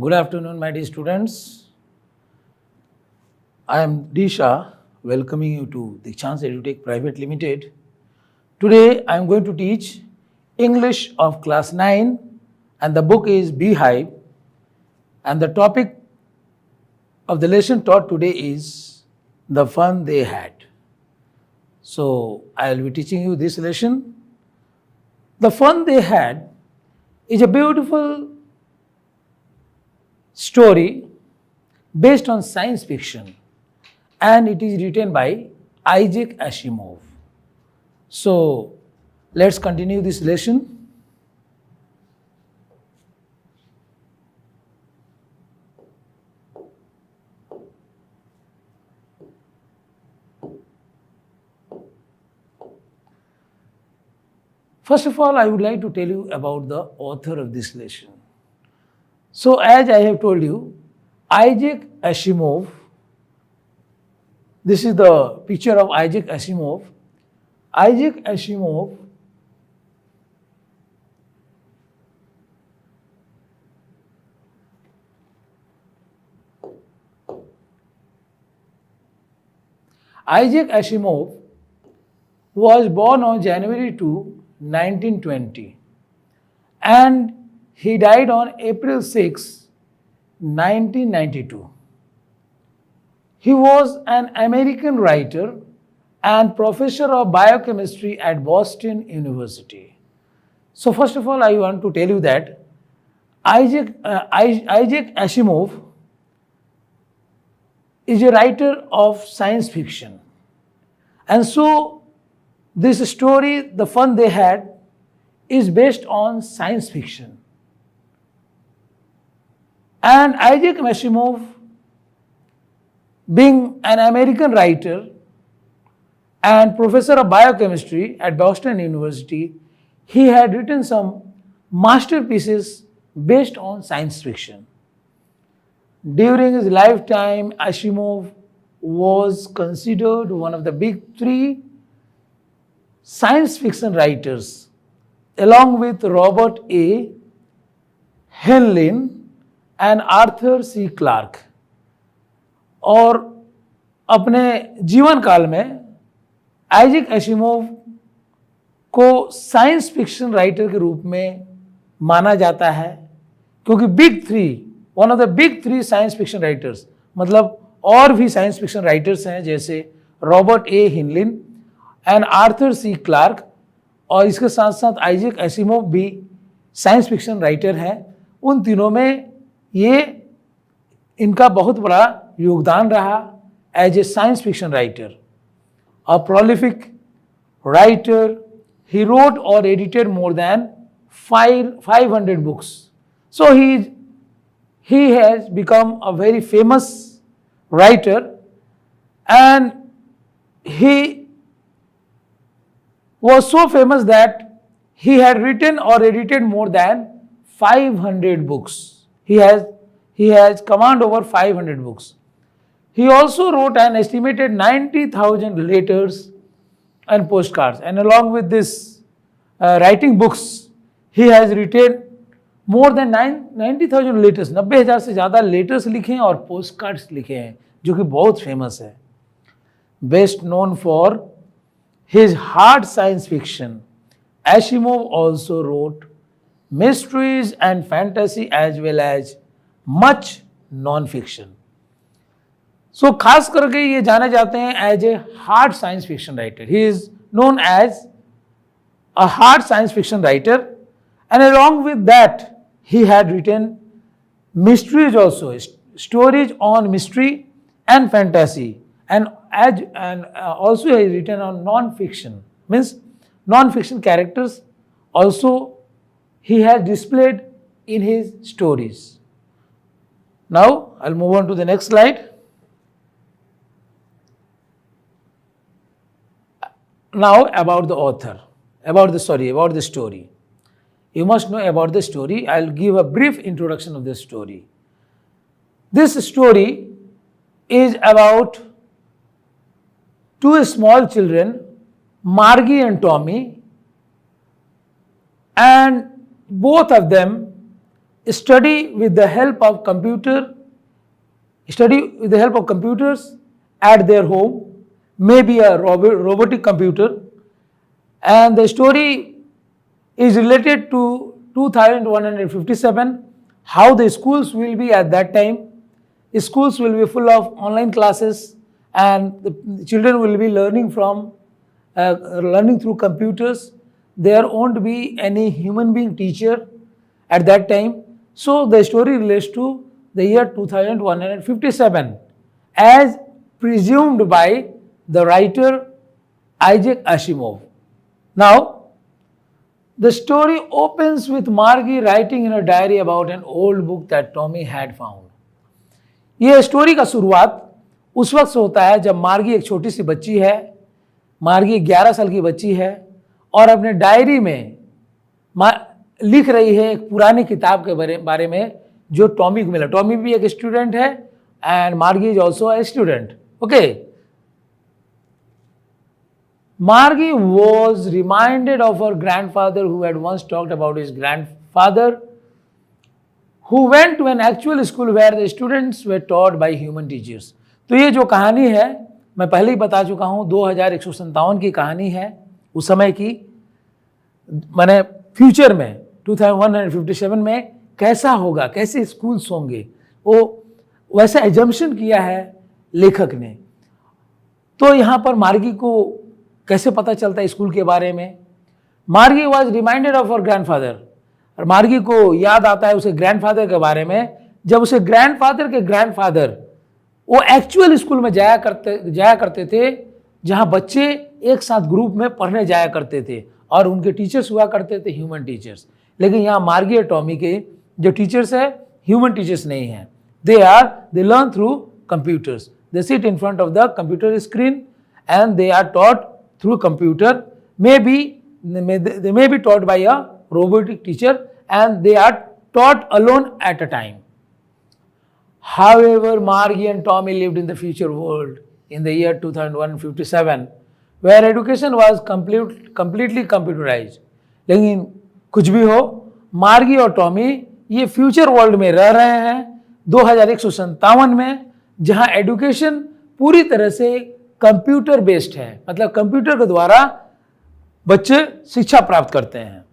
Good afternoon, my dear students. I am Disha, welcoming you to the Chance EduTech Private Limited. Today, I am going to teach English of class 9, and the book is Beehive, and the topic of the lesson taught today is the fun they had. So, I will be teaching you this lesson. The fun they had is a beautiful story based on science fiction, and it is written by Isaac Asimov. So let's continue this lesson. First of all, I would like to tell you about the author of this lesson. So as I have told you, Isaac Asimov, this is the picture of Isaac Asimov. Isaac Asimov was born on January 2, 1920, and he died on April 6, 1992. He was an American writer and professor of biochemistry at Boston University. So first of all, I want to tell you that Isaac Asimov is a writer of science fiction. And so this story, The Fun They Had, is based on science fiction. And Isaac Asimov, being an American writer and professor of biochemistry at Boston University, he had written some masterpieces based on science fiction. During his lifetime, Asimov was considered one of the big three science fiction writers, along with Robert A. Heinlein and Arthur C Clarke. और अपने जीवन काल में Isaac Asimov को science fiction writer के रूप में माना जाता है, क्योंकि big three, one of the big three science fiction writers, मतलब और भी साइंस फिक्शन राइटर्स हैं जैसे Robert A Heinlein and Arthur C Clarke, और इसके साथ साथ आइजैक एसिमोव भी साइंस फिक्शन राइटर हैं. उन तीनों में ये इनका बहुत बड़ा योगदान रहा as a science fiction writer. A prolific writer, he wrote or edited more than 500 books. So he has become a very famous writer, and he was so famous that he had written or edited more than 500 books. He has command over 500 books. He also wrote an estimated 90,000 letters and postcards, and along with this writing books, he has written more than 90,000 letters. 90,000 से ज़्यादा letters लिखे हैं और postcards लिखे हैं, जो कि बहुत famous है. Best known for his hard science fiction, Asimov also wrote mysteries and fantasy as well as much non-fiction. So खास करके ये जाने जाते हैं as a hard science fiction writer. He is known as a hard science fiction writer, and along with that he had written mysteries also, stories on mystery and fantasy, and also he has written on non-fiction, means non-fiction characters also he has displayed in his stories. Now I'll move on to the next slide. Now about the author, about the story. You must know about the story. I'll give a brief introduction of this story. This story is about two small children, Margie and Tommy, and both of them study with the help of computers at their home, maybe a robotic computer, and the story is related to 2157, how the schools will be at that time. Schools will be full of online classes and the children will be learning through computers. There won't be any human being teacher at that time. So the story relates to the year 2157 as presumed by the writer Isaac Asimov. Now, the story opens with Margie writing in her diary about an old book that Tommy had found. यह story का शुरुआत उस वक्त से होता है जब मार्गी एक छोटी सी बच्ची है, मार्गी 11 साल की बच्ची है और अपने डायरी में लिख रही है एक पुरानी किताब के बारे में जो टॉमी को मिला. टॉमी भी एक स्टूडेंट है एंड मार्गी is also a student. Okay. Margie was reminded of her grandfather who had once talked about his grandfather who went to an actual school where the students were taught by human teachers. तो ये जो कहानी है मैं पहले ही बता चुका हूँ, 2157 की कहानी है उस समय की. मैंने फ्यूचर में 2157 में कैसा होगा, कैसे स्कूल्स होंगे, वो वैसा एजम्पशन किया है लेखक ने. तो यहाँ पर मार्गी को कैसे पता चलता है स्कूल के बारे में. मार्गी was reminded of her grandfather, और मार्गी को याद आता है उसे ग्रैंडफादर के बारे में जब उसे ग्रैंडफादर के ग्रैंडफादर वो एक्चुअल स्कूल में जाया करते थे जहां बच्चे एक साथ ग्रुप में पढ़ने जाया करते थे और उनके टीचर्स हुआ करते थे ह्यूमन टीचर्स. लेकिन यहाँ मार्गी और टॉमी के जो टीचर्स है ह्यूमन टीचर्स नहीं हैं. They learn through computers. They sit in front of the computer screen and they are taught through computer. They may be taught by a robotic teacher and they are taught alone at a time. However, Margie and Tommy lived in the future world in the year 2157 where education was completely computerized. लेकिन कुछ भी हो, मार्गी और Tommy ये future world में रह रहे हैं 2157 में जहां एजुकेशन पूरी तरह से कंप्यूटर बेस्ड है. मतलब कंप्यूटर के द्वारा बच्चे शिक्षा प्राप्त करते हैं.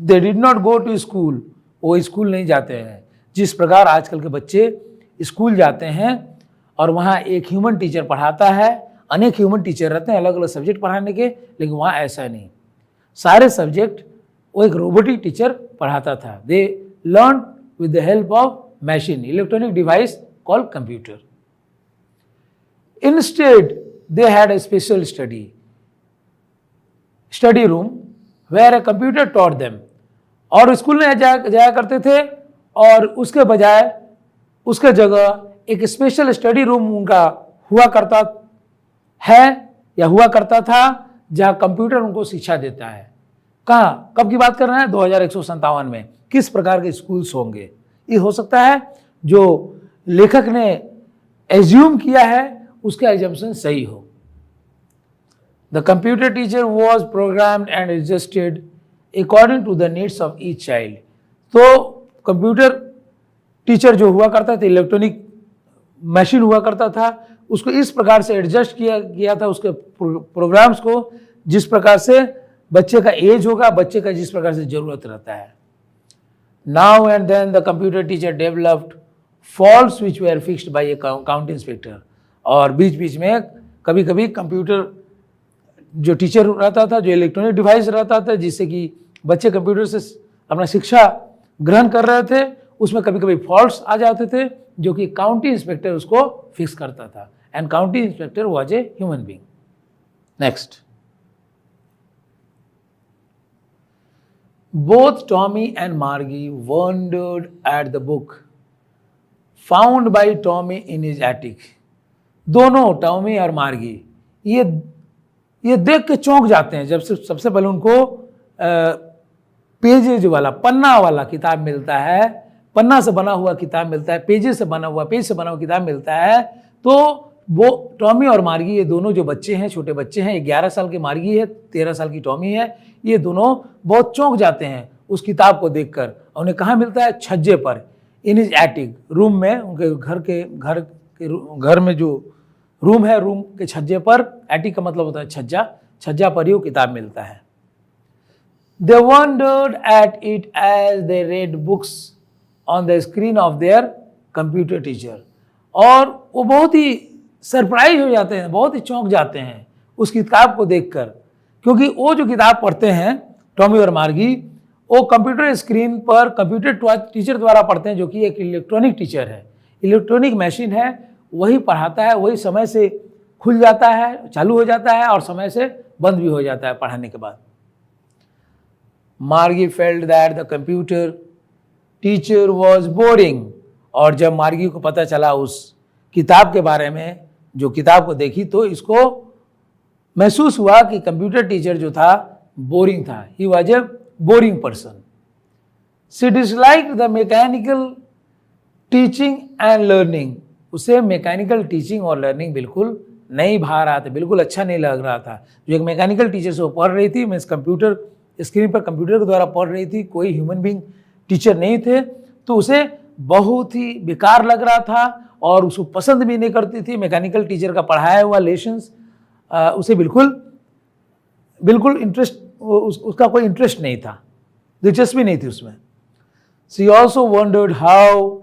They did not go to school, वो स्कूल नहीं जाते हैं जिस प्रकार आजकल के बच्चे स्कूल जाते हैं और वहाँ एक ह्यूमन टीचर पढ़ाता है. अनेक ह्यूमन टीचर रहते हैं अलग अलग सब्जेक्ट पढ़ाने के, लेकिन वहाँ ऐसा नहीं. सारे सब्जेक्ट वो एक रोबोटिक टीचर पढ़ाता था. They learn with the help of machine, electronic device called computer. Instead, they had a special study room where a computer taught them. और स्कूल में जाया करते थे और उसके जगह एक स्पेशल स्टडी रूम उनका हुआ करता है या हुआ करता था जहां कंप्यूटर उनको शिक्षा देता है. कहाँ, कब की बात कर रहे हैं? 2157 में. किस प्रकार के स्कूल्स होंगे? ये हो सकता है जो लेखक ने एज्यूम किया है उसका एजम्पशन सही हो. The computer teacher was programmed and adjusted according to the needs of each child. तो कंप्यूटर टीचर जो हुआ करता था, इलेक्ट्रॉनिक मशीन हुआ करता था, उसको इस प्रकार से एडजस्ट किया गया था उसके प्रोग्राम्स को जिस प्रकार से बच्चे का एज होगा, बच्चे का जिस प्रकार से जरूरत रहता है. Now and then the computer teacher developed faults which were fixed by a count inspector. और बीच बीच में कभी कभी कंप्यूटर जो टीचर रहता था, जो इलेक्ट्रॉनिक डिवाइस रहता था जिससे कि बच्चे कंप्यूटर से अपना शिक्षा ग्रहण कर रहे थे, उसमें कभी कभी फॉल्ट्स आ जाते थे जो कि काउंटी इंस्पेक्टर उसको फिक्स करता था. And county inspector was a human being. Next. Both Tommy and Margie wondered at the book found by Tommy in his attic. दोनों टॉमी और मार्गी ये देख के चौंक जाते हैं जब सबसे पहले उनको पेजेज वाला, पन्ना वाला किताब मिलता है, पन्ना से बना हुआ किताब मिलता है, पेज से बना हुआ किताब मिलता है. तो वो टॉमी और मार्गी ये दोनों जो बच्चे हैं, छोटे बच्चे हैं, 11 साल की मार्गी है, 13 साल की टॉमी है, ये दोनों बहुत चौंक जाते हैं. उस किताब को देखकर। उन्हें कहाँ मिलता है? छज्जे पर, इन इज एटिक, रूम में, उनके घर में जो रूम है, रूम के छज्जे पर, एटिक का मतलब होता है छज्जा, छज्जा पर ही वो किताब मिलता है। They wondered at it as they read books on the screen of their computer teacher. और वो बहुत ही सरप्राइज हो जाते हैं, बहुत ही चौंक जाते हैं उस किताब को देखकर, क्योंकि वो जो किताब पढ़ते हैं टॉमी और मार्गी, वो कंप्यूटर स्क्रीन पर कंप्यूटर टीचर द्वारा पढ़ते हैं, जो कि एक इलेक्ट्रॉनिक टीचर है, इलेक्ट्रॉनिक मशीन है, वही पढ़ाता है, वही समय से खुल जाता है, चालू हो जाता है और समय से बंद भी हो जाता है पढ़ाने के बाद। मार्गी felt that the computer teacher was boring. और जब मार्गी को पता चला उस किताब के बारे में, जो किताब को देखी, तो इसको महसूस हुआ कि कंप्यूटर टीचर जो था बोरिंग था। He was a boring person. She disliked the mechanical teaching and learning. उसे मैकेनिकल टीचिंग और लर्निंग बिल्कुल नहीं भा रहा था, बिल्कुल अच्छा नहीं लग रहा था। जो एक मैकेनिकल टीचर से वो पढ़ रही थी, मीन्स कंप्यूटर स्क्रीन पर कंप्यूटर के द्वारा पढ़ रही थी, कोई ह्यूमन बीइंग टीचर नहीं थे, तो उसे बहुत ही बेकार लग रहा था और उसको पसंद भी नहीं करती थी। मैकेनिकल टीचर का पढ़ाया हुआ लेसन्स उसे बिल्कुल इंटरेस्ट, उसका कोई इंटरेस्ट नहीं था, दिलचस्पी नहीं थी उसमें। She also wondered how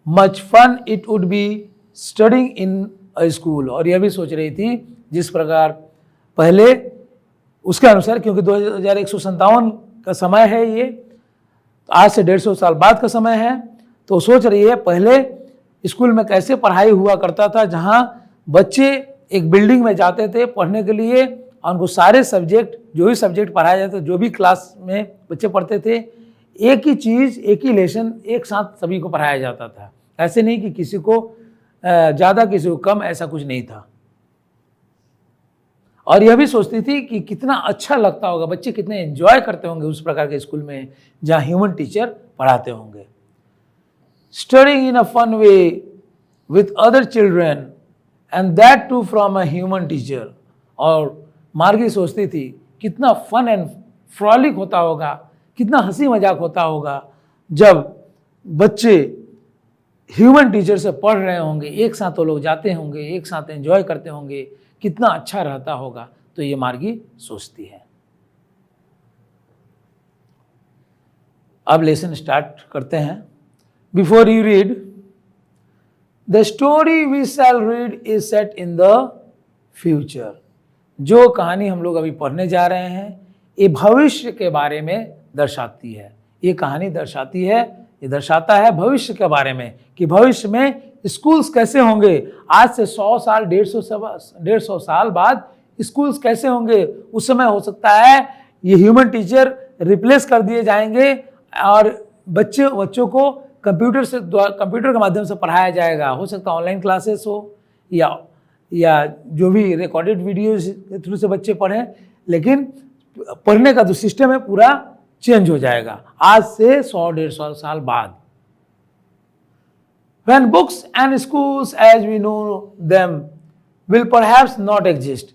much fun it would be studying in a school. और यह भी सोच रही थी जिस प्रकार पहले उसके अनुसार, क्योंकि 2157 का समय है, ये आज से 150 साल बाद का समय है, तो सोच रही है पहले स्कूल में कैसे पढ़ाई हुआ करता था, जहाँ बच्चे एक बिल्डिंग में जाते थे पढ़ने के लिए और उनको सारे सब्जेक्ट, जो भी सब्जेक्ट पढ़ाया जाता, जो भी क्लास में बच्चे पढ़ते थे, एक ही चीज़, एक ही लेसन एक साथ सभी को पढ़ाया जाता था। ऐसे नहीं कि किसी को ज़्यादा किसी को कम, ऐसा कुछ नहीं था। और यह भी सोचती थी कि कितना अच्छा लगता होगा, बच्चे कितने एंजॉय करते होंगे उस प्रकार के स्कूल में जहाँ ह्यूमन टीचर पढ़ाते होंगे। Studying in a fun way with other children and that too from a human teacher. और मार्गी सोचती थी कितना फन एंड फ्रॉलिक होता होगा, कितना हंसी मजाक होता होगा जब बच्चे ह्यूमन टीचर से पढ़ रहे होंगे, एक साथ वो लोग जाते होंगे, एक साथ एंजॉय करते होंगे, कितना अच्छा रहता होगा। तो ये मार्गी सोचती है। अब लेसन स्टार्ट करते हैं। Before you read, the story we shall read is set in the future. जो कहानी हम लोग अभी पढ़ने जा रहे हैं, ये भविष्य के बारे में दर्शाती है। ये कहानी दर्शाती है, ये दर्शाता है भविष्य के बारे में कि भविष्य में स्कूल्स कैसे होंगे। आज से 100 साल, 150 साल बाद स्कूल्स कैसे होंगे। उस समय हो सकता है ये ह्यूमन टीचर रिप्लेस कर दिए जाएंगे और बच्चों को कंप्यूटर के माध्यम से पढ़ाया जाएगा। हो सकता है ऑनलाइन क्लासेस हो या जो भी रिकॉर्डेड वीडियोज के थ्रू से बच्चे पढ़ें, लेकिन पढ़ने का जो सिस्टम है पूरा चेंज हो जाएगा आज से 100-150 साल बाद। When books and schools as we know them will perhaps not exist।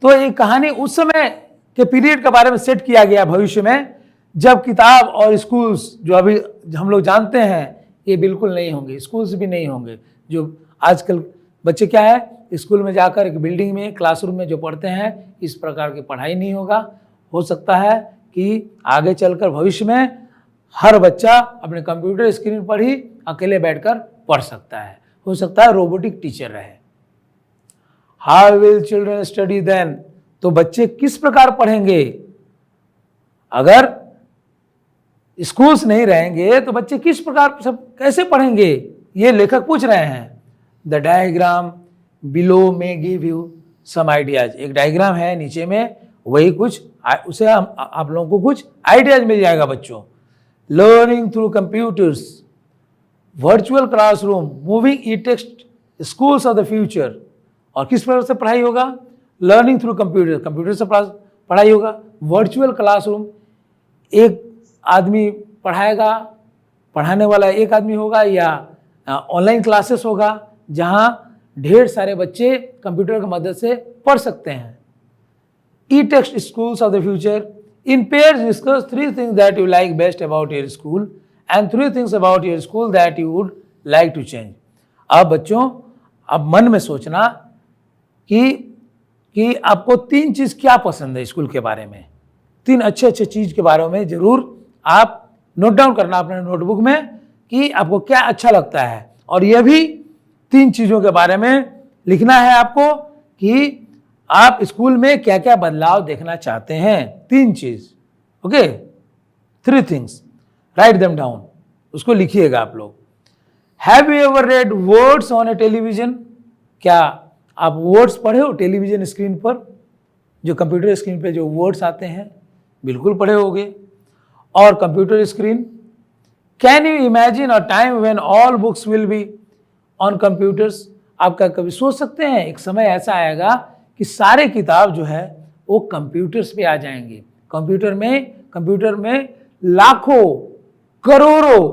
तो ये कहानी उस समय के पीरियड के बारे में सेट किया गया भविष्य में, जब किताब और स्कूल्स जो अभी हम लोग जानते हैं ये बिल्कुल नहीं होंगे, स्कूल्स भी नहीं होंगे। जो आजकल बच्चे क्या है, स्कूल में जाकर एक बिल्डिंग में, क्लासरूम में जो पढ़ते हैं, इस प्रकार की पढ़ाई नहीं होगा। हो सकता है कि आगे चलकर भविष्य में हर बच्चा अपने कंप्यूटर स्क्रीन पर ही अकेले बैठकर पढ़ सकता है। हो सकता है रोबोटिक टीचर रहे। How will children study then. तो बच्चे किस प्रकार पढ़ेंगे। अगर स्कूल्स नहीं रहेंगे तो बच्चे किस प्रकार सब कैसे पढ़ेंगे, ये लेखक पूछ रहे हैं। द डायग्राम बिलो में गिव यू सम आइडियाज। एक डायग्राम है नीचे में, वही कुछ उसे आप लोगों को कुछ आइडियाज मिल जाएगा बच्चों। Learning through computers, virtual classroom, moving E text, schools of the future. और किस प्रकार से पढ़ाई होगा, लर्निंग थ्रू कंप्यूटर, कंप्यूटर से पढ़ाई होगा। वर्चुअल क्लासरूम, एक आदमी पढ़ाएगा, पढ़ाने वाला एक आदमी होगा, या ऑनलाइन क्लासेस होगा जहां ढेर सारे बच्चे कंप्यूटर की मदद से पढ़ सकते हैं। E text schools of the future, In pairs, discuss 3 things that you like best about your school and 3 things about your school that you would like to change. अब बच्चों, अब मन में सोचना कि आपको 3 चीज़ क्या पसंद है स्कूल के बारे में, 3 अच्छे चीज़ के बारे में जरूर आप नोट डाउन करना अपने नोटबुक में कि आपको क्या अच्छा लगता है, और यह भी 3 चीज़ों के बारे में लिखना है आपको कि आप स्कूल में क्या क्या बदलाव देखना चाहते हैं। 3 चीज़, okay, 3 things, write them down, उसको लिखिएगा आप लोग। Have you ever read words on a television? क्या आप वर्ड्स पढ़े हो टेलीविजन स्क्रीन पर, जो कंप्यूटर स्क्रीन पे जो वर्ड्स आते हैं? बिल्कुल पढ़े होगे। और computer screen, can you imagine a time when all books will be on computers? आप क्या कभी सोच सकते हैं एक समय ऐसा आएगा कि सारे किताब जो है वो कंप्यूटर्स पे आ जाएंगे। कंप्यूटर में लाखों करोड़ों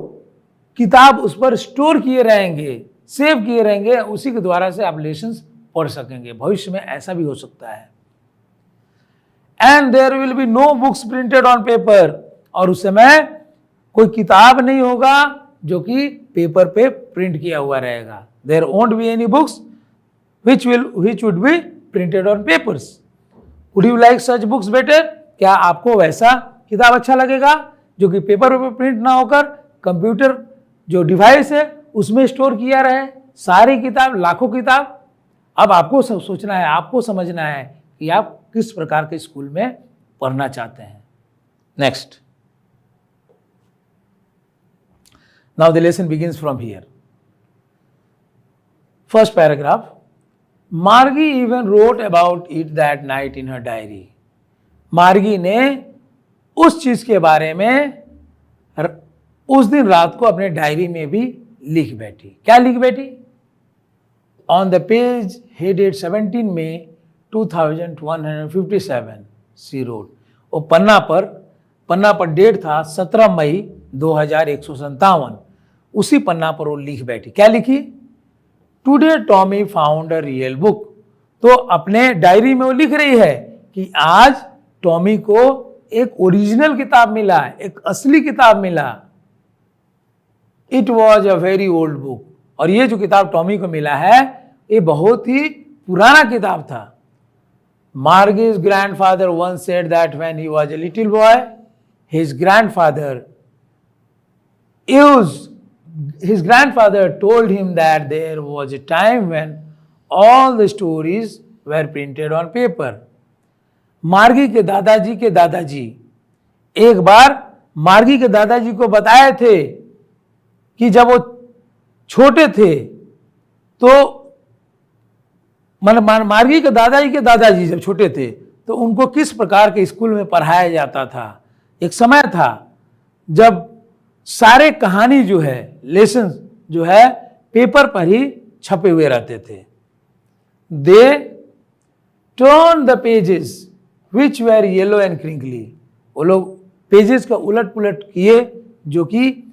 किताब उस पर स्टोर किए रहेंगे, सेव किए रहेंगे, उसी के द्वारा से आप लेसन्स पढ़ सकेंगे। भविष्य में ऐसा भी हो सकता है। And there will be no books printed on paper, और उस समय कोई किताब नहीं होगा जो कि पेपर पे प्रिंट किया हुआ रहेगा। There won't be any books which would be printed on papers. Would you like such books better? क्या आपको वैसा किताब अच्छा लगेगा जो कि पेपर पे प्रिंट ना होकर कंप्यूटर जो डिवाइस है उसमें स्टोर किया रहे, सारी किताब, लाखों किताब? अब आपको सोचना है, आपको समझना है कि आप किस प्रकार के स्कूल में पढ़ना चाहते हैं। Next, now the lesson begins from here. First paragraph, Margie even wrote about it that night in her diary. Margie ने उस चीज के बारे में उस दिन रात को अपने डायरी में भी लिख बैठी। क्या लिख बैठी? On the page headed 17 May 2157 she wrote. वो पन्ना पर डेट था 17 मई 2157। उसी पन्ना पर वो लिख बैठी। क्या लिखी? Today Tommy found a real book. तो अपने डायरी में वो लिख रही है कि आज टॉमी को एक ओरिजिनल किताब मिला, एक असली किताब मिला। It was a very old book, और ये जो किताब टॉमी को मिला है ये बहुत ही पुराना किताब था। मार्गी's grandfather once said that when he was a little boy, his grandfather told him that there was a time when all the stories were printed on paper. मार्गी के दादाजी एक बार मार्गी के दादाजी को बताए थे कि जब वो छोटे थे तो मार्गी के दादाजी जब छोटे थे तो उनको किस प्रकार के स्कूल में पढ़ाया जाता था। एक समय था जब सारे कहानी जो है, लेसन जो है, पेपर पर ही छपे हुए रहते थे। They turn the pages which where yellow and crinkly. वो लोग पेजेस का उलट पुलट किए जो कि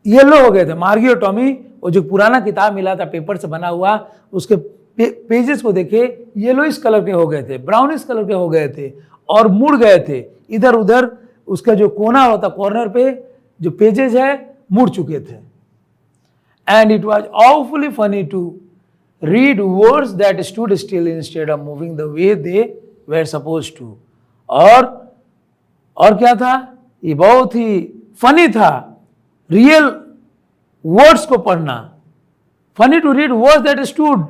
येलो हो गए थे। मार्गी और टॉमी, वो जो पुराना किताब मिला था पेपर से बना हुआ, उसके पेजेस को देखे येलोइश कलर के हो गए थे, ब्राउनिश कलर के हो गए थे और मुड़ गए थे इधर उधर। उसका जो कोना होता, कॉर्नर पे जो पेजेस है मुड़ चुके थे। And it was awfully funny to read words that stood still instead of moving the way they were supposed to. और क्या था? ये बहुत ही फनी था रियल वर्ड्स को पढ़ना। Funny to read words that stood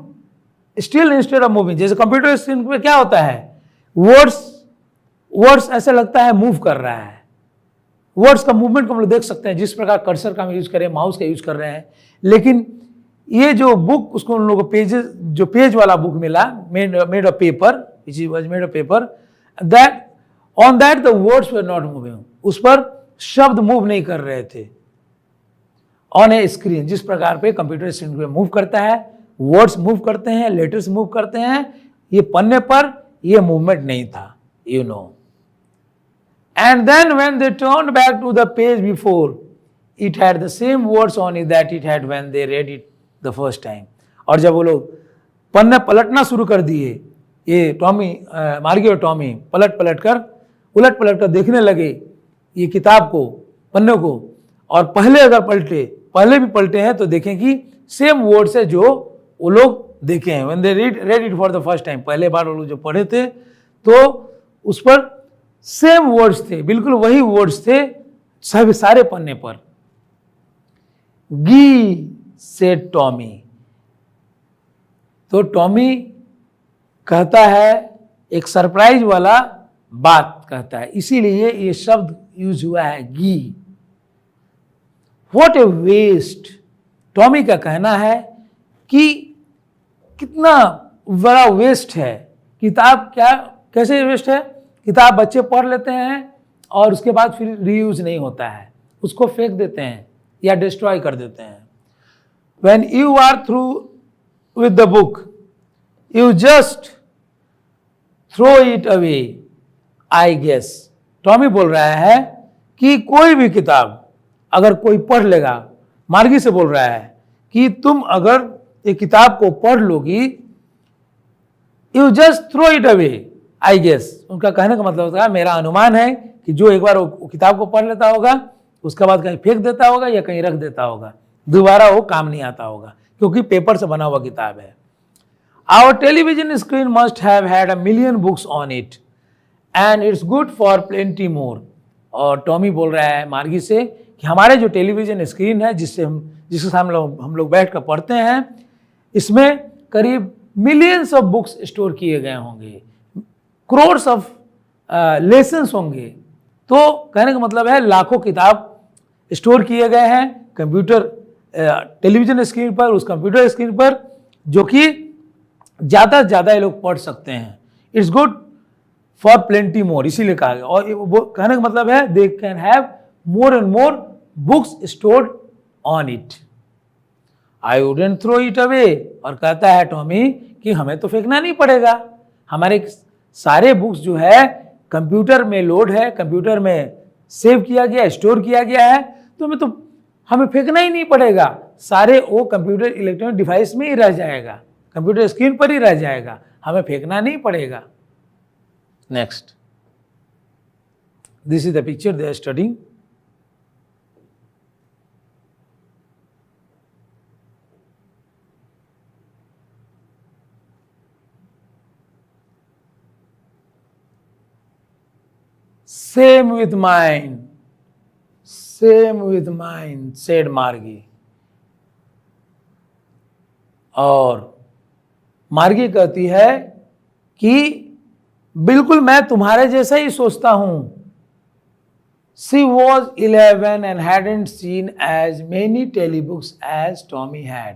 still instead of moving. जैसे कंप्यूटर स्क्रीन पे क्या होता है, वर्ड्स ऐसा लगता है मूव कर रहा है। वर्ड्स का मूवमेंट को हम लोग देख सकते हैं, जिस प्रकार कर्सर का हम यूज करें, माउस का यूज कर रहे हैं। लेकिन ये जो बुक, उसको उन लोगों को पेजेस, जो पेज वाला बुक मिला, made of paper, which was made of paper, that on that the words were not moving. उस पर शब्द मूव नहीं कर रहे थे। ऑन ए स्क्रीन, जिस प्रकार पे कंप्यूटर स्क्रीन पे मूव करता है, वर्ड्स मूव करते हैं, लेटर्स मूव करते हैं, ये पन्ने पर ये मूवमेंट नहीं था, you know. And then when they turned back to the page before, it had the same words on it that it had when they read it the first time. और जब वो लोग पन्ने पलटना शुरू कर दिए, ये मार्गी और टॉमी पलट कर उलट पलट कर देखने लगे ये किताब को, पन्ने को, और पहले अगर पहले भी पलटे हैं तो देखें कि सेम वर्ड्स है जो वो लोग देखे हैं। When they read it for the first time, पहले बार वो लोग जो पढ़े थे तो उस पर सेम वर्ड्स थे, बिल्कुल वही वर्ड्स थे सब सारे पन्ने पर। गी सेड टॉमी, तो टॉमी कहता है एक सरप्राइज वाला बात कहता है, इसीलिए ये शब्द यूज हुआ है गी। व्हाट ए वेस्ट, टॉमी का कहना है कि कितना बड़ा वेस्ट है किताब। क्या कैसे वेस्ट है? किताब बच्चे पढ़ लेते हैं और उसके बाद फिर रीयूज नहीं होता है, उसको फेंक देते हैं या डिस्ट्रॉय कर देते हैं। When you are through with the book, you just throw it away, I guess. Tommy बोल रहा है कि कोई भी किताब अगर कोई पढ़ लेगा, मार्गी से बोल रहा है कि तुम अगर एक किताब को पढ़ लोगी, you just throw it away, I guess. उनका कहने का मतलब होता है मेरा अनुमान है कि जो एक बार वो किताब को पढ़ लेता होगा उसके बाद कहीं फेंक देता होगा या कहीं रख देता होगा, दोबारा वो काम नहीं आता होगा क्योंकि पेपर से बना हुआ किताब है। Our television screen must have had a million books on it and it's good for plenty more. और टॉमी बोल रहा है मार्गी से कि हमारे जो टेलीविजन स्क्रीन है जिसके सामने हम लोग बैठ कर पढ़ते हैं, इसमें करीब मिलियंस ऑफ बुक्स स्टोर किए गए होंगे, करोड्स ऑफ लेसन्स होंगे। तो कहने का मतलब है लाखों किताब स्टोर किए गए हैं कंप्यूटर टेलीविजन स्क्रीन पर, उस कंप्यूटर स्क्रीन पर, जो कि ज़्यादा से ज़्यादा ये लोग पढ़ सकते हैं। It's good for plenty more, इसीलिए कहा गया। और वो कहने का मतलब है they can have more and more books stored on it. I wouldn't throw it away, और कहता है टॉमी कि हमें तो फेंकना नहीं पड़ेगा, हमारे सारे बुक्स जो है कंप्यूटर में लोड है, कंप्यूटर में सेव किया गया, स्टोर किया गया है, तो हमें फेंकना ही नहीं पड़ेगा, सारे वो कंप्यूटर इलेक्ट्रॉनिक डिवाइस में ही रह जाएगा, कंप्यूटर स्क्रीन पर ही रह जाएगा, हमें फेंकना नहीं पड़ेगा। Next, this is the picture they are studying. Same with mine, said मार्गी। और मार्गी कहती है कि बिल्कुल मैं तुम्हारे जैसा ही सोचता हूं। She was 11 and hadn't seen as many telebooks as Tommy had.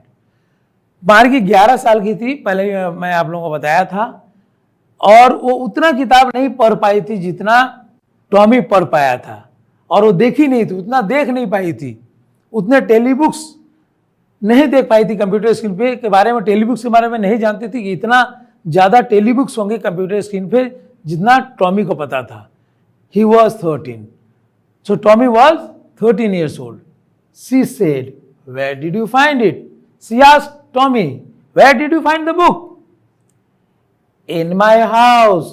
मार्गी 11 साल की थी, पहले मैं आप लोगों को बताया था, और वो उतना किताब नहीं पढ़ पाई थी जितना टॉमी पढ़ पाया था, और वो देखी नहीं थी, उतना देख नहीं पाई थी, उतने टेलीबुक्स नहीं देख पाई थी कंप्यूटर स्क्रीन पे के बारे में, टेलीबुक्स के बारे में नहीं जानती थी कि इतना ज़्यादा टेलीबुक्स होंगे कंप्यूटर स्क्रीन पे जितना टॉमी को पता था। He was 13, so Tommy was 13 years old. She said, where did you find it? She asked Tommy, where did you find the book? In my house,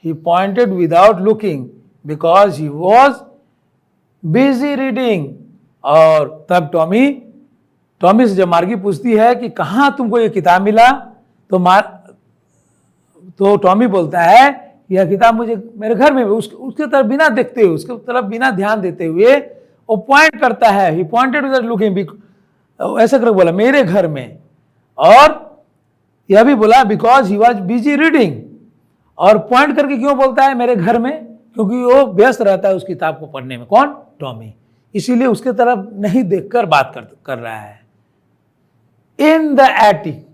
he pointed without looking, because he was busy reading. और तब Tommy से जब मार्गी पूछती है कि कहाँ तुमको ये किताब मिला, तो टॉमी बोलता है यह किताब मुझे मेरे घर में, उसके तरफ बिना देखते हुए, उसके तरफ बिना ध्यान देते हुए वो पॉइंट करता है, ही पॉइंटेड विदाउट लुकिंग, ऐसा करके बोला मेरे घर में, और यह भी बोला because he was busy reading. और पॉइंट करके क्यों बोलता है मेरे घर में? क्योंकि वो व्यस्त रहता है उस किताब को पढ़ने में। कौन? टॉमी। इसीलिए उसके तरफ नहीं देखकर बात कर रहा है। इन द एटिक,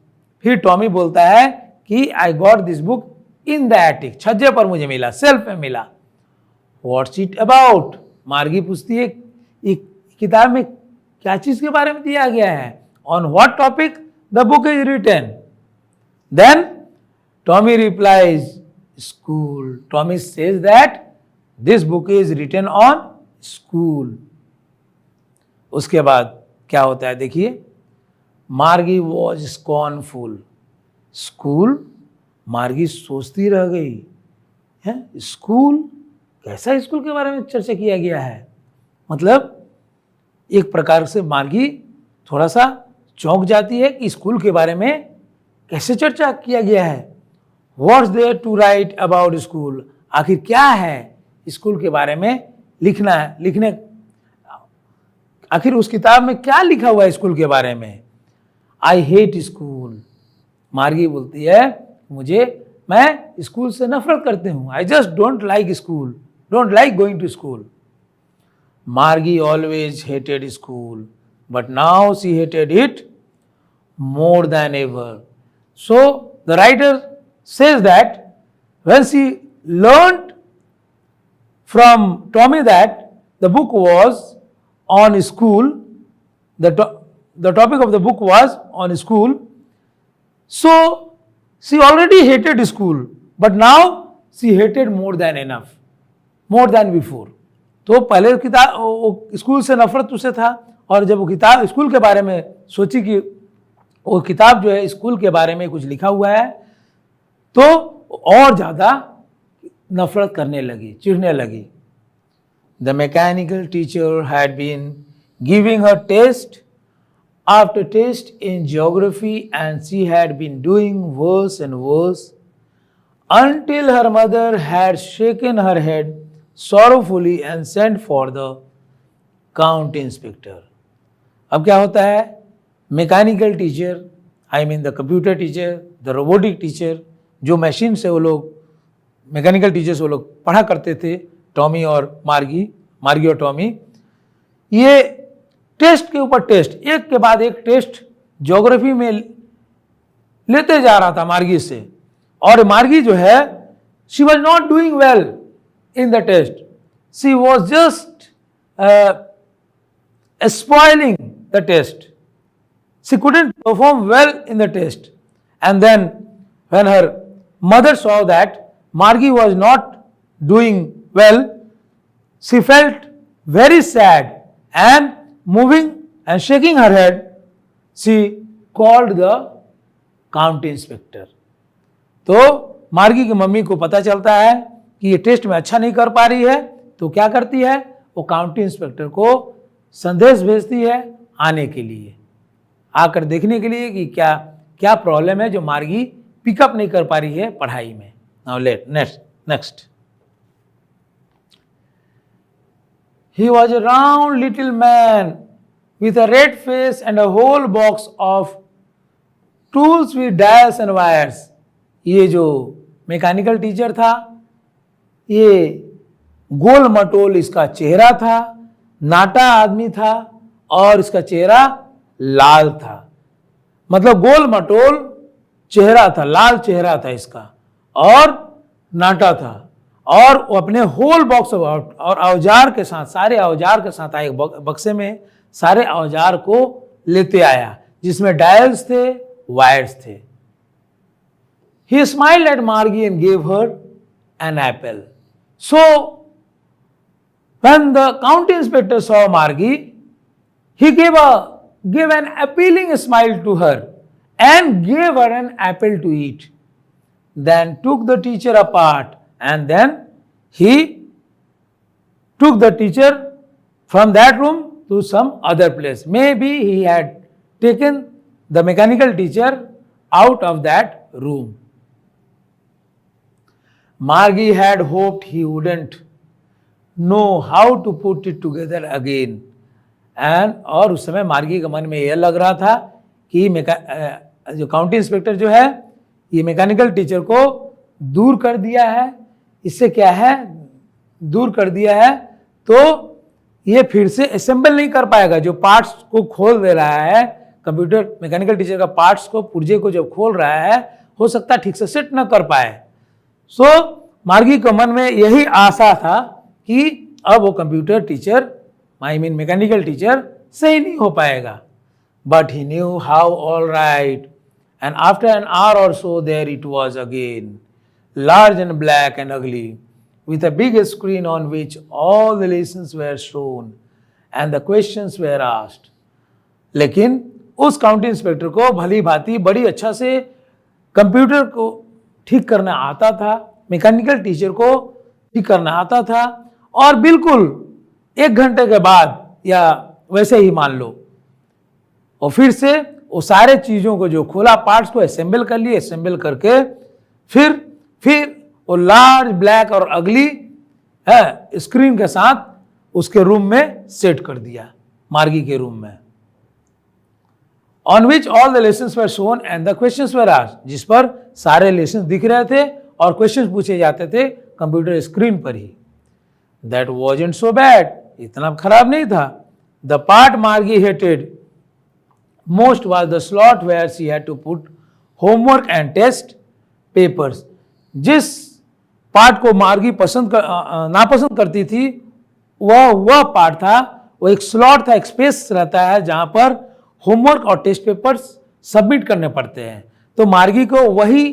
फिर टॉमी बोलता है कि I got this book in the attic, छज्जे पर मुझे मिला, सेल्फ में मिला। What's it about? मार्गी पूछती है किताब में क्या चीज के बारे में दिया गया है? On what topic the book is written? Then Tommy replies school. Tommy says that this book is written on school. उसके बाद क्या होता है देखिए, मार्गी वॉज स्कॉर्नफुल। स्कूल, मार्गी सोचती रह गई है, स्कूल कैसा स्कूल के बारे में चर्चा किया गया है? मतलब एक प्रकार से मार्गी थोड़ा सा चौंक जाती है कि स्कूल के बारे में कैसे चर्चा किया गया है। What's there to write about school, आखिर क्या है स्कूल के बारे में लिखना है, लिखने आखिर उस किताब में क्या लिखा हुआ है स्कूल के बारे में। आई हेट स्कूल, मार्गी बोलती है मैं स्कूल से नफरत करती हूँ। I just don't like school, don't like going to school. Margie always hated school, but now she hated it more than ever. So the writer says that when she learned from Tommy that the book was on school, the topic of the book was on school, so she already hated school, but now she hated more than enough, more than before. तो पहले किताब school से नफरत उसे था, और जब वो किताब स्कूल के बारे में सोची कि वो किताब जो है स्कूल के बारे में कुछ लिखा हुआ है, तो और ज़्यादा नफरत करने लगी, चिढ़ने लगी। The mechanical teacher had been giving her test after test in geography and she had been doing worse and worse until her mother had shaken her head sorrowfully and sent for the county inspector. अब क्या होता है, mechanical teacher, I mean the computer teacher, the robotic teacher, जो machine से वो लोग mechanical teacher से वो लोग पढ़ा करते थे, टॉमी और मार्गी और टॉमी, ये टेस्ट के ऊपर टेस्ट, एक के बाद एक टेस्ट ज्योग्राफी में लेते जा रहा था मार्गी से, और मार्गी जो है she was not doing well in the test, she was just spoiling the test. She couldn't perform well in the test. And then when her mother saw that Margie was not doing well, she felt very sad and moving and shaking her head, she called the county inspector. तो मार्गी की mummy को पता चलता है कि ये test में अच्छा नहीं कर पा रही है, तो क्या करती है, वो काउंटी इंस्पेक्टर को संदेश भेजती है आने के लिए, आकर देखने के लिए कि क्या क्या प्रॉब्लम है जो मार्गी पिकअप नहीं कर पा रही है पढ़ाई में। Now next he was a round little man with a red face and a whole box of tools with dials and wires. ये जो मैकेनिकल टीचर था, ये गोल मटोल इसका चेहरा था, नाटा आदमी था, और इसका चेहरा लाल था, मतलब गोल मटोल चेहरा था, लाल चेहरा था इसका, और नाटा था, और वो अपने होल बॉक्स और औजार के साथ, सारे औजार के साथ आए, बक्से में सारे औजार को लेते आया, जिसमें डायल्स थे, वायर्स थे। He smiled at Margie and gave her an apple. So when the county inspector saw Margie, he gave an appealing smile to her and gave her an apple to eat. Then took the teacher apart, and then he took the teacher from that room to some other place. Maybe he had taken the mechanical teacher out of that room. Margie had hoped he wouldn't know how to put it together again. And और उस समय मार्गी के मन में यह लग रहा था कि जो काउंटी इंस्पेक्टर जो है, ये मैकेनिकल टीचर को दूर कर दिया है, इससे क्या है, दूर कर दिया है, तो ये फिर से असेंबल नहीं कर पाएगा। जो पार्ट्स को खोल दे रहा है कंप्यूटर, मैकेनिकल टीचर का पार्ट्स को, पुर्जे को जब खोल रहा है, हो सकता है ठीक से सेट न कर पाए। सो मार्गी के मन में यही आशा था कि अब वो computer teacher, I mean mechanical teacher, सही नहीं हो पाएगा। But he knew how all right, and after an hour or so there it was again, large and black and ugly, with a big screen on which all the lessons were shown and the questions were asked. लेकिन उस county inspector को भली भांति बड़ी अच्छा से computer को ठीक करना आता था, मैकेनिकल टीचर को ठीक करना आता था, और बिल्कुल 1 घंटे के बाद या वैसे ही मान लो, और फिर से वो सारे चीज़ों को जो खोला, पार्ट्स को असेंबल कर लिए, असेंबल करके फिर वो लार्ज ब्लैक और अगली है स्क्रीन के साथ उसके रूम में सेट कर दिया, मार्गी के रूम में, on which all the lessons were shown and the questions were asked, जिस पर सारे लेसन दिख रहे थे और क्वेश्चंस पूछे जाते थे कंप्यूटर स्क्रीन पर ही। दैट वॉजंट सो बैड, इतना खराब नहीं था। द पार्ट मार्गी hated most was the slot where she had to put homework and test papers. जिस पार्ट को मार्गी नापसंद करती थी वह पार्ट था, वो एक स्लॉट था, एक स्पेस रहता है जहां पर होमवर्क और टेस्ट पेपर्स सबमिट करने पड़ते हैं। तो मार्गी को वही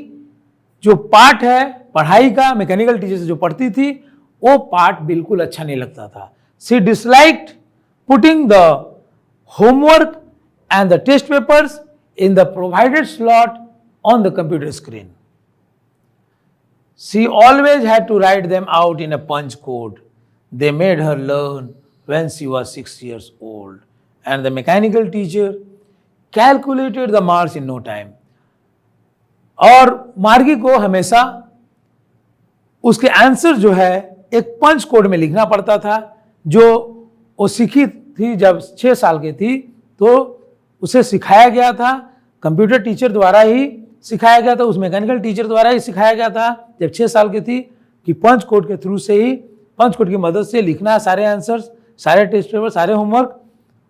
जो पार्ट है पढ़ाई का, मैकेनिकल टीचर से जो पढ़ती थी, वो पार्ट बिल्कुल अच्छा नहीं लगता था। She disliked putting the homework and the test papers in the provided slot on the computer screen. She always had to write them out in a punch code they made her learn when she was 6 years old, and the mechanical teacher calculated the marks in no time. और मार्गी को हमेशा उसके answer जो है एक पंच code में लिखना पड़ता था, जो वो सीखी थी जब 6 साल की थी, तो उसे सिखाया गया था, कंप्यूटर टीचर द्वारा ही सिखाया गया था, उस मैकेनिकल टीचर द्वारा ही सिखाया गया था जब 6 साल की थी, कि पंच कोड के थ्रू से ही, पंच कोड की मदद से लिखना है सारे आंसर्स, सारे टेस्ट पेपर, सारे होमवर्क,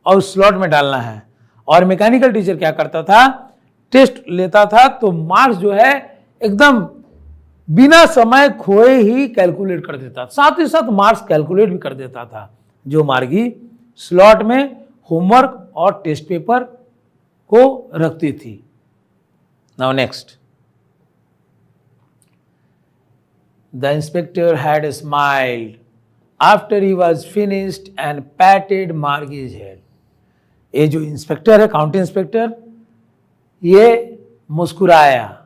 और उस स्लॉट में डालना है। और मैकेनिकल टीचर क्या करता था, टेस्ट लेता था तो मार्क्स जो है एकदम बिना समय खोए ही कैलकुलेट कर देता, साथ ही साथ मार्क्स कैलकुलेट भी कर देता था, जो मार्गी स्लॉट में होमवर्क और टेस्ट पेपर को रखती थी। Now next, the inspector had smiled after he was finished and patted Margie's head. ये जो इंस्पेक्टर है, काउंटी इंस्पेक्टर, ये मुस्कुराया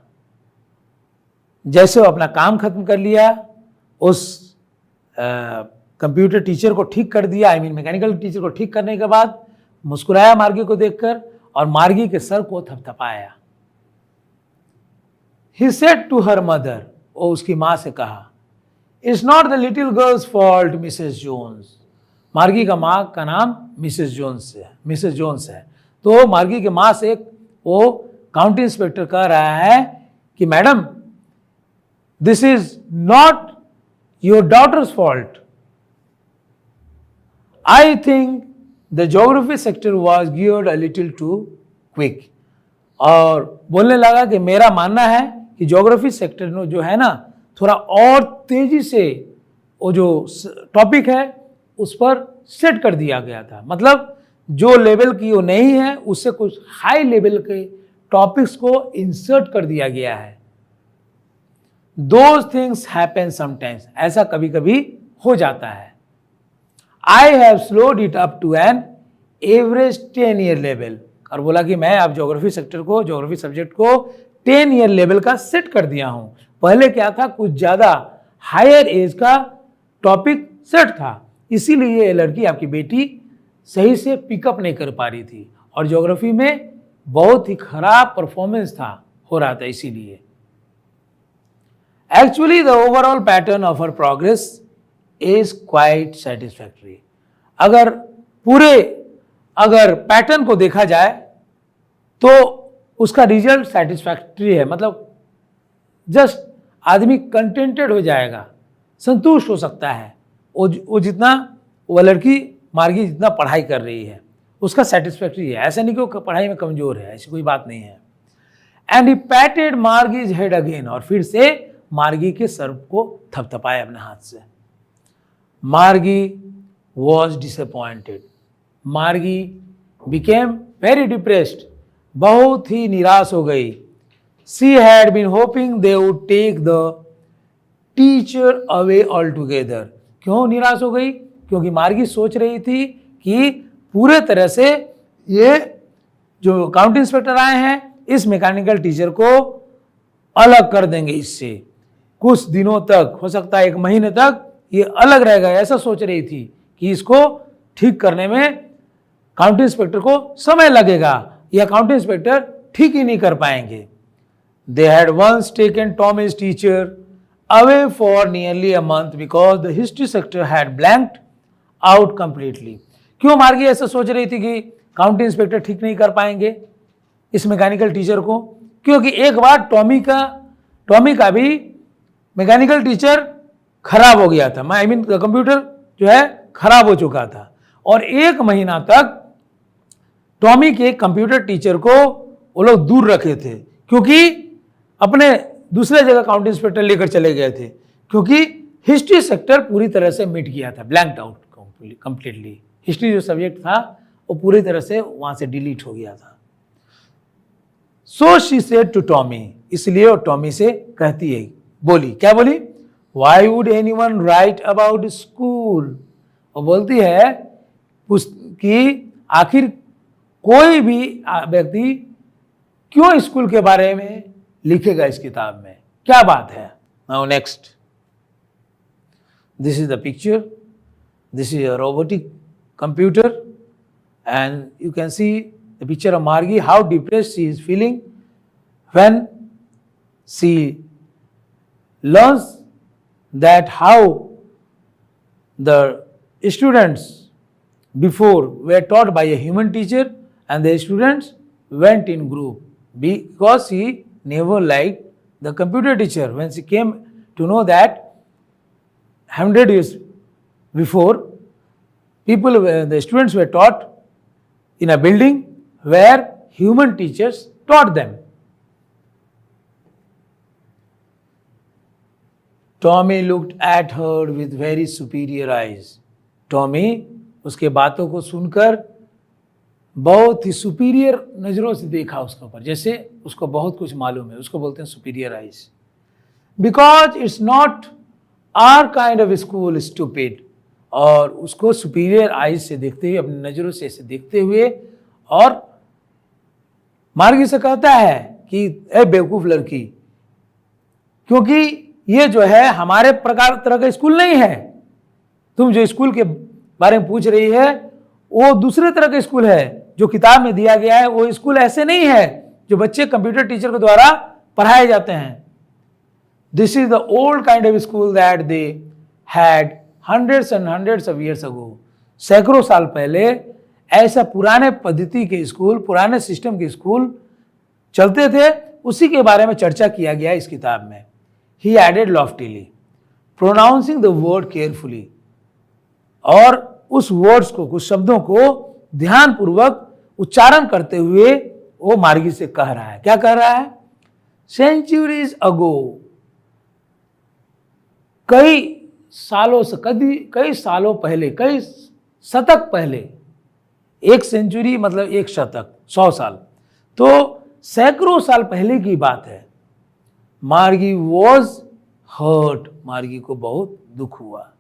जैसे वो अपना काम खत्म कर लिया, उस कंप्यूटर टीचर को ठीक कर दिया, आई मीन मैकेनिकल टीचर को ठीक करने के बाद मुस्कुराया मार्गी को देखकर, और मार्गी के सर को थपथपाया। He said to her mother, वो उसकी माँ से कहा, It's not the little girl's fault, Mrs. Jones. मार्गी का माँ का नाम मिसेस जोन्स है। तो मार्गी के माँ से वो काउंटी इंस्पेक्टर कह रहा है कि madam, this is not your daughter's fault. I think the geography sector was geared a little too quick. और बोलने लगा कि मेरा मानना है कि ज्योग्राफी सेक्टर जो है ना, थोड़ा और तेजी से वो जो टॉपिक है उस पर सेट कर दिया गया था। मतलब जो लेवल की वो नहीं है, उससे कुछ हाई लेवल के टॉपिक्स को इंसर्ट कर दिया गया है। Those things happen sometimes. ऐसा कभी कभी हो जाता है। I have slowed it up to an average 10-year level. और बोला कि मैं अब ज्योग्राफी सेक्टर को, ज्योग्राफी सब्जेक्ट को 10 ईयर लेवल का सेट कर दिया हूं। पहले क्या था, कुछ ज्यादा हायर एज का टॉपिक सेट था, इसीलिए ये लड़की, आपकी बेटी, सही से पिकअप नहीं कर पा रही थी, और ज्योग्राफी में बहुत ही खराब परफॉर्मेंस हो रहा था इसीलिए। Actually the overall pattern of her progress is quite satisfactory. अगर पैटर्न को देखा जाए तो उसका रिजल्ट सेटिस्फैक्टरी है, मतलब जस्ट आदमी कंटेंटेड हो जाएगा, संतुष्ट हो सकता है। वो जितना वो लड़की मार्गी जितना पढ़ाई कर रही है उसका सेटिस्फैक्टरी है, ऐसा नहीं कि वो पढ़ाई में कमजोर है, ऐसी कोई बात नहीं है। And he patted Margie's head again, और फिर से मार्गी के सर को थपथपाया अपने हाथ से। Margie was disappointed. Margie became very depressed, बहुत ही निराश हो गई। She had been hoping they would take the teacher away altogether. क्यों निराश हो गई? क्योंकि मार्गी सोच रही थी कि पूरे तरह से ये जो काउंटी इंस्पेक्टर आए हैं इस मैकेनिकल टीचर को अलग कर देंगे इससे। कुछ दिनों तक, हो सकता है 1 महीने तक, ये अलग रहेगा, ऐसा सोच रही थी कि इसको ठीक करने में काउंटी इंस्पेक्टर को समय लगेगा या काउंटी इंस्पेक्टर ठीक ही नहीं कर पाएंगे। They had once taken Tommy's teacher away for nearly a month because the history sector had blanked out completely. क्यों मार्गी ऐसा सोच रही थी कि काउंटी इंस्पेक्टर ठीक नहीं कर पाएंगे इस मैकेनिकल टीचर को? क्योंकि एक बार टॉमी का भी मैकेनिकल टीचर खराब हो गया था, आई मीन कंप्यूटर जो है खराब हो चुका था, और 1 महीना तक टॉमी के कंप्यूटर टीचर को वो लोग दूर रखे थे क्योंकि अपने दूसरे जगह काउंटी इंस्पेक्टर लेकर चले गए थे, क्योंकि हिस्ट्री सेक्टर पूरी तरह से मिट गया था, ब्लैंक्ड आउट कंप्लीटली। हिस्ट्री जो सब्जेक्ट था वो पूरी तरह से वहां से डिलीट हो गया था। So she said to Tommy, इसलिए वो टॉमी से कहती है, बोली, क्या बोली? Why would anyone write about school? वो बोलती है कि आखिर कोई भी व्यक्ति क्यों स्कूल के बारे में लिखेगा इस किताब में, क्या बात है? Now next, this is the picture, this is a robotic computer, and you can see the picture of Margie, how depressed she is feeling when she learns that how the students before were taught by a human teacher and the students went in group because she never liked the computer teacher. When she came to know that 100 years before, the students were taught in a building where human teachers taught them. Tommy looked at her with very superior eyes. Tommy उसके बातों को सुनकर बहुत ही superior नजरों से देखा उसके ऊपर, जैसे उसको बहुत कुछ मालूम है। उसको बोलते हैं superior eyes. Because it's not our kind of school stupid, और उसको सुपीरियर आइज से देखते हुए, अपनी नज़रों से इसे देखते हुए, और मार्गी से कहता है कि ए बेवकूफ़ लड़की, क्योंकि ये जो है हमारे प्रकार तरह का स्कूल नहीं है। तुम जो स्कूल के बारे में पूछ रही है वो दूसरे तरह का स्कूल है, जो किताब में दिया गया है वो स्कूल ऐसे नहीं है जो बच्चे कंप्यूटर टीचर के द्वारा पढ़ाए जाते हैं। This is the old kind of school that they had hundreds and hundreds of years ago. सैकड़ों साल पहले ऐसा पुराने पद्धति के स्कूल, पुराने सिस्टम के स्कूल चलते थे, उसी के बारे में चर्चा किया गया इस किताब में। He added loftily, pronouncing the word carefully, और उस वर्ड्स को, कुछ शब्दों को ध्यानपूर्वक उच्चारण करते हुए वो मार्गी से कह रहा है। क्या कह रहा है? सेंचुरीज अगो, कई सालों पहले, कई शतक पहले, एक सेंचुरी मतलब एक शतक, 100 साल, तो सैकड़ों साल पहले की बात है। मार्गी वॉज हर्ट, मार्गी को बहुत दुख हुआ।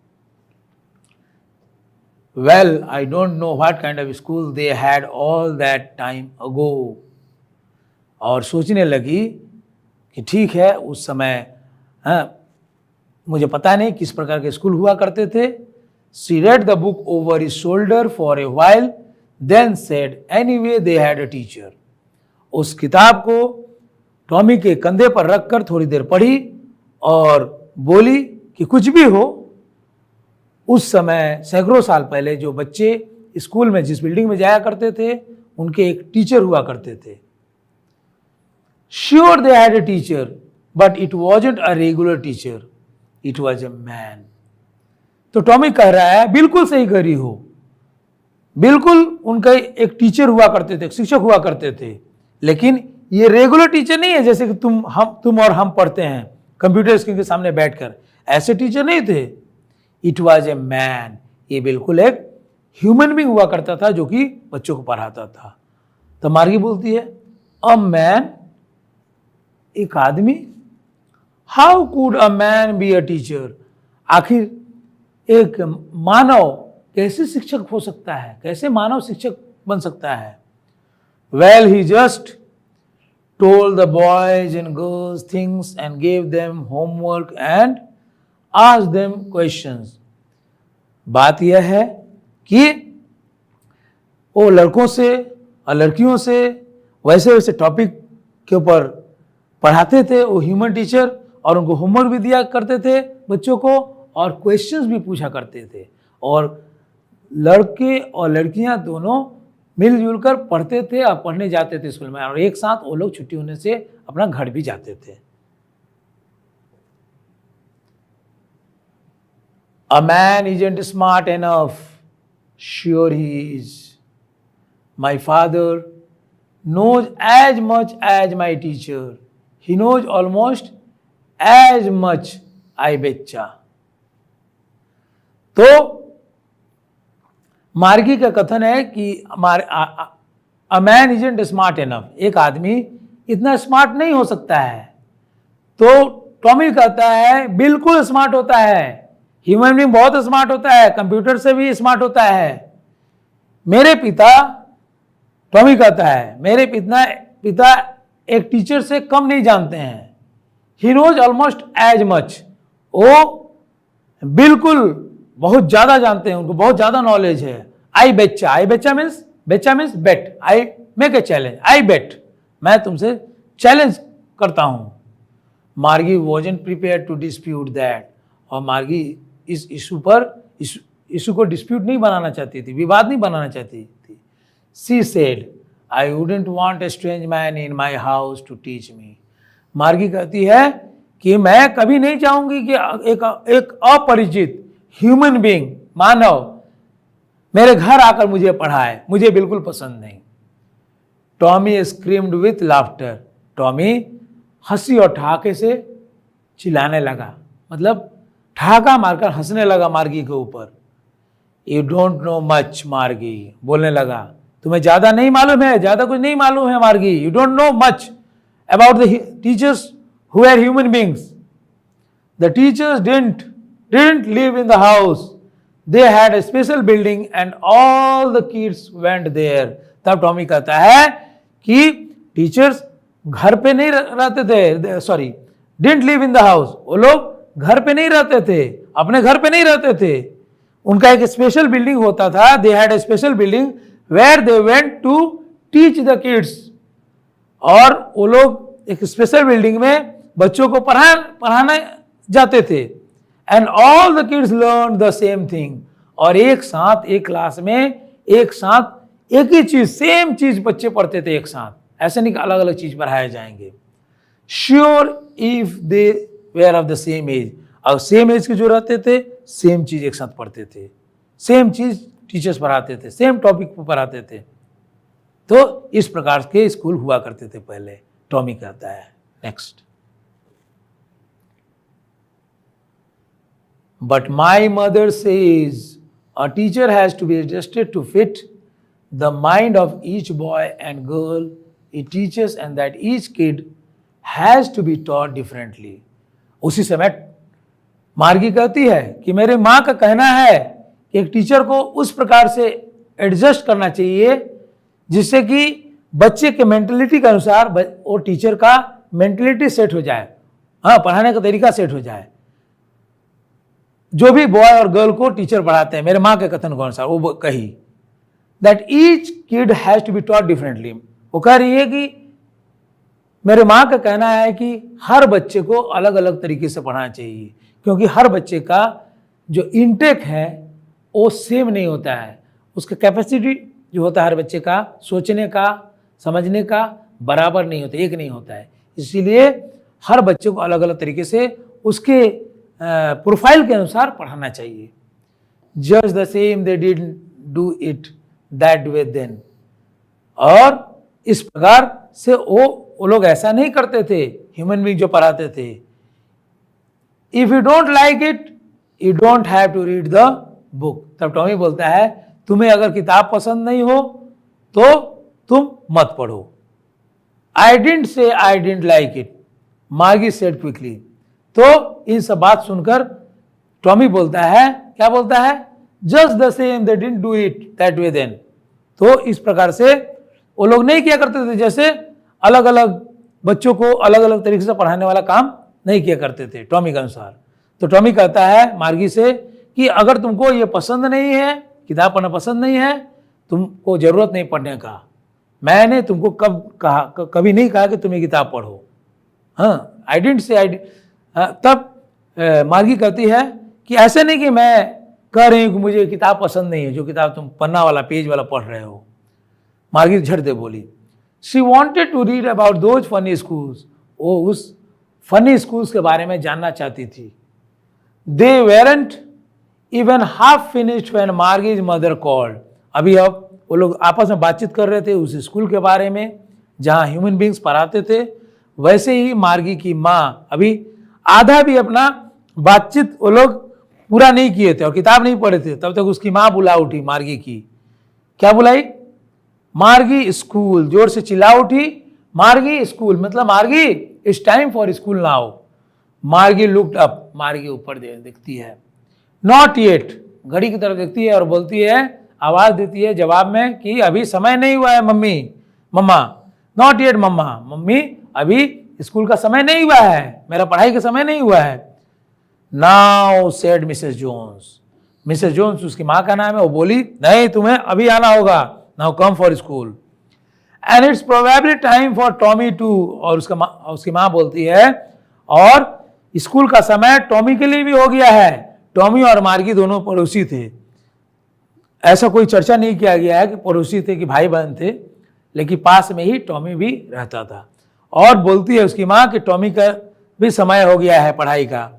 Well I don't know what kind of school they had all that time ago, और सोचने लगी कि ठीक है, उस समय मुझे पता नहीं किस प्रकार के स्कूल हुआ करते थे। She read the book over his shoulder for a while, then said, anyway they had a teacher. उस किताब को टॉमी के कंधे पर रखकर थोड़ी देर पढ़ी और बोली कि कुछ भी हो, उस समय सैकड़ों साल पहले जो बच्चे स्कूल में जिस बिल्डिंग में जाया करते थे उनके एक टीचर हुआ करते थे। Sure they had a teacher, but it wasn't a regular teacher. It was a man. तो टॉमी कह रहा है, बिल्कुल सही कह रही हो, बिल्कुल उनका एक टीचर हुआ करते थे, शिक्षक हुआ करते थे, लेकिन ये रेगुलर टीचर नहीं है जैसे कि तुम और हम पढ़ते हैं कंप्यूटर स्क्रीन के सामने बैठकर, ऐसे टीचर नहीं थे। इट वॉज ए मैन, ये बिल्कुल एक ह्यूमन बीइंग हुआ करता था जो कि बच्चों को पढ़ाता था। तो मार्गी बोलती है, अ मैन, एक आदमी, how could a man be a teacher, आखिर एक मानव कैसे शिक्षक हो सकता है, कैसे मानव शिक्षक बन सकता है? Well he just told the boys and girls things and gave them homework and asked them questions. बात यह है कि वो लड़कों से और लड़कियों से वैसे वैसे टॉपिक के ऊपर पढ़ाते थे, वो ह्यूमन टीचर, और उनको होमवर्क भी दिया करते थे बच्चों को, और क्वेश्चंस भी पूछा करते थे, और लड़के और लड़कियां दोनों मिलजुल कर पढ़ते थे और पढ़ने जाते थे स्कूल में, और एक साथ वो लोग छुट्टी होने से अपना घर भी जाते थे। A man isn't smart enough. Sure he is. My father knows as much as my teacher. He knows almost as much, I betcha. तो मार्गी का कथन है कि a man isn't smart enough, एक आदमी इतना स्मार्ट नहीं हो सकता है। तो टॉमी कहता है बिल्कुल स्मार्ट होता है, ह्यूमन बीइंग बहुत स्मार्ट होता है, कंप्यूटर से भी स्मार्ट होता है। मेरे पिता, टॉमी कहता है, मेरे पिता एक टीचर से कम नहीं जानते हैं। He knows almost as much, वो बिल्कुल बहुत ज्यादा जानते हैं, उनको बहुत ज्यादा नॉलेज है। I betcha means bet, I make a challenge, I bet, मैं तुमसे चैलेंज करता हूं। Margie wasn't prepared to dispute that, और मार्गी इस इशू को डिस्प्यूट नहीं बनाना चाहती थी, विवाद नहीं बनाना चाहती थी। She said I wouldn't want a strange man in my house to teach me. Margie कहती है कि मैं कभी नहीं चाहूंगी कि एक अपरिचित ह्यूमन बीइंग, मानव, मेरे घर आकर मुझे पढ़ाए, मुझे बिल्कुल पसंद नहीं। Tommy screamed with laughter, Tommy हंसी और ठहाके से चिल्लाने लगा, मतलब ठहाका मारकर हंसने लगा मार्गी के ऊपर। यू डोंट नो मच, मार्गी बोलने लगा, तुम्हें ज्यादा नहीं मालूम है, ज्यादा कुछ नहीं मालूम है Margie. You don't know much about the teachers who are human beings. The teachers didn't live in the house. They had a special building and all the kids went there. तब टॉमी कहता है कि teachers घर पे नहीं रहते थे, sorry, didn't live in the house, वो लोग घर पे नहीं रहते थे, अपने घर पे नहीं रहते थे, उनका एक स्पेशल बिल्डिंग होता था। They had a special building where they went to teach the kids, और वो लोग एक स्पेशल बिल्डिंग में बच्चों को पढ़ाने जाते थे। And all the kids learn the same thing, और एक साथ एक क्लास में एक साथ एक ही चीज, सेम चीज बच्चे पढ़ते थे एक साथ, ऐसे नहीं अलग अलग चीज पढ़ाए जाएंगे। Sure if they were of the same age, और सेम एज के जो रहते थे सेम चीज एक साथ पढ़ते थे, सेम चीज टीचर्स पढ़ाते थे, सेम टॉपिक पर पढ़ाते थे। तो इस प्रकार के स्कूल हुआ करते थे पहले, टॉमी कहता है। Next, but my mother says a teacher has to be adjusted to fit the mind of each boy and girl it teaches, and that each kid has to be taught differently. उसी समय मार्गी कहती है कि मेरे माँ का कहना है कि एक टीचर को उस प्रकार से एडजस्ट करना चाहिए जिससे कि बच्चे के मेंटलिटी के अनुसार वो टीचर का मेंटलिटी सेट हो जाए, हाँ, पढ़ाने का तरीका सेट हो जाए। जो भी बॉय और गर्ल को टीचर पढ़ाते हैं, मेरे माँ के कथन के अनुसार वो कही, that each kid has to be taught differently. वो कह रही है कि मेरे माँ का कहना है कि हर बच्चे को अलग अलग तरीके से पढ़ाना चाहिए, क्योंकि हर बच्चे का जो इनटेक है वो सेम नहीं होता है, उसका कैपेसिटी जो होता है हर बच्चे का सोचने का, समझने का बराबर नहीं होता, एक नहीं होता है। इसीलिए हर बच्चे को अलग अलग तरीके से उसके प्रोफाइल के अनुसार पढ़ाना चाहिए। Just the same they did do it that way then, और इस प्रकार से वो लोग ऐसा नहीं करते थे, ह्यूमन बीइंग जो पढ़ाते थे। If you don't like it you don't have to read the book. तब टॉमी बोलता है तुम्हें अगर किताब पसंद नहीं हो तो तुम मत पढ़ो। I didn't say I didn't like it, मार्गी सेड क्विकली। तो इन सब बात सुनकर टॉमी बोलता है, क्या बोलता है, just the same they didn't do it that way then. तो इस प्रकार से वो लोग नहीं किया करते थे, जैसे अलग अलग बच्चों को अलग अलग तरीके से पढ़ाने वाला काम नहीं किया करते थे टॉमी के अनुसार। तो टॉमी कहता है मार्गी से कि अगर तुमको ये पसंद नहीं है, किताब पढ़ना पसंद नहीं है, तुमको ज़रूरत नहीं पढ़ने का। मैंने तुमको कभी नहीं कहा कि तुम ये किताब पढ़ो। हाँ, आई डेंट से तब मार्गी कहती है कि ऐसे नहीं कि मैं कह रही हूँ कि मुझे किताब पसंद नहीं है, जो किताब तुम पन्ना वाला पेज वाला पढ़ रहे हो। मार्गी झट दे बोली, she wanted to read about those funny schools, वो उस फनी स्कूल्स के बारे में जानना चाहती थी। They weren't even half finished when Margie's mother called. अभी अब वो लोग आपस में बातचीत कर रहे थे उस स्कूल के बारे में जहाँ ह्यूमन बींग्स पढ़ाते थे। वैसे ही मार्गी की माँ अभी आधा भी अपना बातचीत वो लोग पूरा नहीं किए थे और किताब नहीं पढ़े थे, तब तक उसकी माँ बुला उठी मार्गी की। क्या बुलाई? मार्गी स्कूल। जोर से चिल्ला उठी, मार्गी स्कूल, मतलब मार्गी it's time for school now. मार्गी लुक्ड अप, मार्गी ऊपर देखती है। नॉट येट, घड़ी की तरफ देखती है और बोलती है, आवाज देती है जवाब में कि अभी समय नहीं हुआ है मम्मा। नॉट येट मम्मा, मम्मी अभी स्कूल का समय नहीं हुआ है, मेरा पढ़ाई का समय नहीं हुआ है। Now said Mrs Jones, Mrs Jones उसकी माँ का नाम है, वो बोली नहीं तुम्हें अभी आना होगा, now come for school and it's probably time for Tommy too. और उसकी माँ बोलती है और स्कूल का समय टॉमी के लिए भी हो गया है। टॉमी और मार्गी दोनों पड़ोसी थे, ऐसा कोई चर्चा नहीं किया गया है कि पड़ोसी थे कि भाई बहन थे, लेकिन पास में ही टॉमी भी रहता था। और बोलती है उसकी माँ कि टॉमी का भी समय हो गया है पढ़ाई का।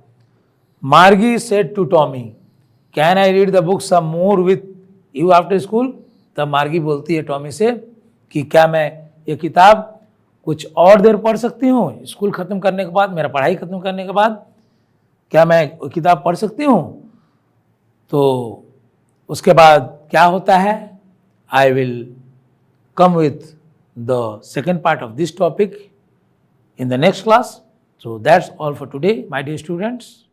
Margie said to Tommy, can I read the book some more with you after school. तब मार्गी बोलती है टॉमी से कि क्या मैं ये किताब कुछ और देर पढ़ सकती हूँ, स्कूल ख़त्म करने के बाद, मेरा पढ़ाई ख़त्म करने के बाद क्या मैं किताब पढ़ सकती हूँ? तो उसके बाद क्या होता है, I will come with the second part of this topic in the next class. So that's all for today, my dear students.